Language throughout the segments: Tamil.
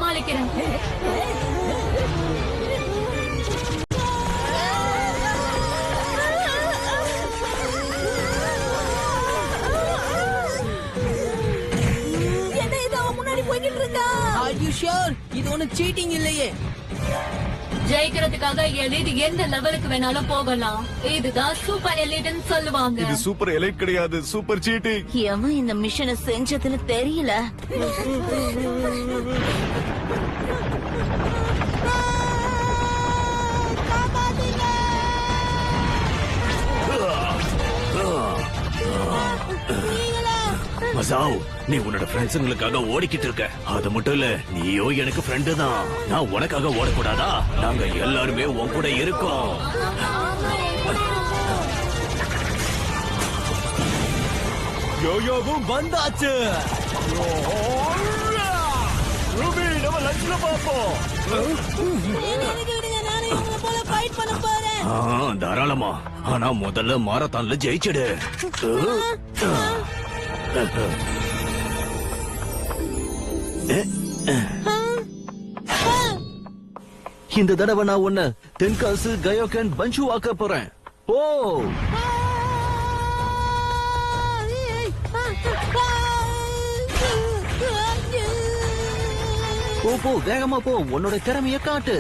சமாளிக்கிறேன். என்ன இது அவன் முன்னாடி போய்கிட்டு இருக்கா? Are you sure? இது ஒண்ணு சீட்டிங் இல்லையே. ஜெயிக்கிறதுக்காக எலிட் எந்த லெவலுக்கு வேணாலும் போகலாம். இதுதான் சூப்பர் எலிட்னு சொல்லுவாங்க. இது சூப்பர் எலைட் கிடையாது, சூப்பர் சீட்டிங். எவன் இந்த மிஷனை செஞ்சதுன்னு தெரியல. மசாவ், நீ உன்னோட ஃப்ரெண்ட்ஸுங்களுக்காக ஓடிக்கிட்டு இருக்க. அது மட்டும் இல்ல, நீயோ எனக்கு ஃப்ரெண்டு தான். நான் உனக்காக ஓடக்கூடாதா? நாங்க எல்லாருமே உன் கூட இருக்கோம். யோயோவும் வந்தாச்சு. ரூபி, நம்ம லஞ்ச்ல பாப்போம். தாராளமா. ஆனா முதல்ல மாரத்தான்ல ஜெயிச்சிடு. இந்த தடவை நான் உன்ன தென்காசு கயோகன் பஞ்சு ஆக்க போறேன். ஓ போ, வேகமா போ, உன்னோட திறமைய காட்டு.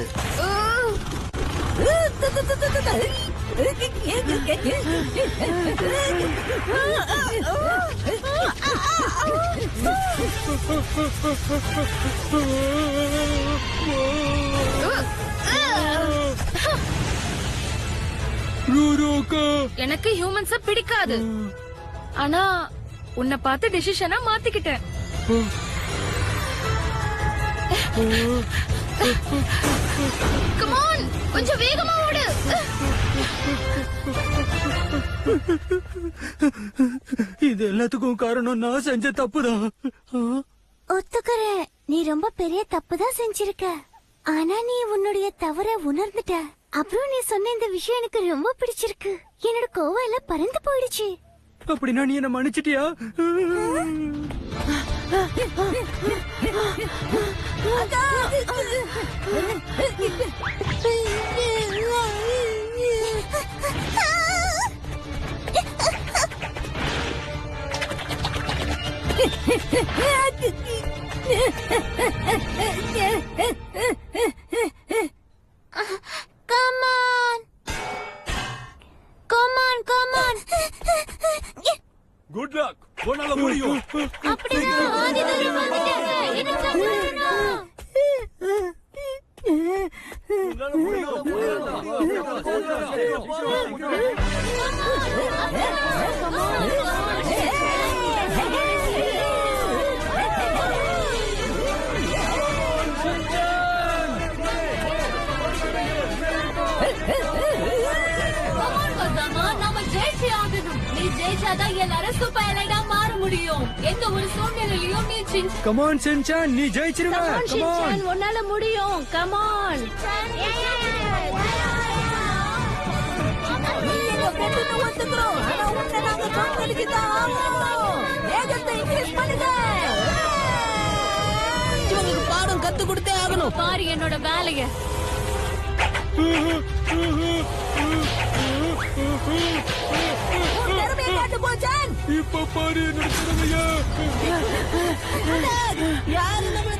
எனக்கு ஹியூமன்ஸ பிடிக்காது. ஆனா உன்னை பார்த்து டிசிஷனா மாத்திக்கிட்டேன். Come on, கொஞ்சம் வேகமா ஓடு. இது எல்லாத்துக்கும் காரணம் நான் செஞ்ச தப்புதான். ஒத்துக்கறேன், நீ ரொம்ப பெரிய தப்பு தான் செஞ்சிருக்க. ஆனா நீ உன்னுடைய தவற உணர்ந்துட்ட. அப்புறம் நீ சொன்ன இந்த விஷயம் எனக்கு ரொம்ப பிடிச்சிருக்கு. என்னோட கோவம் எல்லாம் பறந்து போயிடுச்சு. அப்படின்னா நீ என்ன மன்னிச்சிட்டியா? Come on. Come on, come on. Good luck. உன்னால முடியும். அப்படினா ஆதி தடவை வந்துட்டேன். என்ன பண்ணணும்? உன்னால ஜெயிச்சாதான் எல்லாரும் சூப்பர் எலைட்டா மாற முடியும். எந்த ஒரு சூழ்நிலையிலும் நீ கமான் சென்சான், நீ ஜெயிச்சிருவ. கமான், உன்னால முடியும். Come on. இவங்களுக்கு பாடம் கத்து கொடுத்தே ஆகணும். பாரு என்னோட வேலைய. இப்ப பாரு என்னோட திறமையா. யாரு நம்மள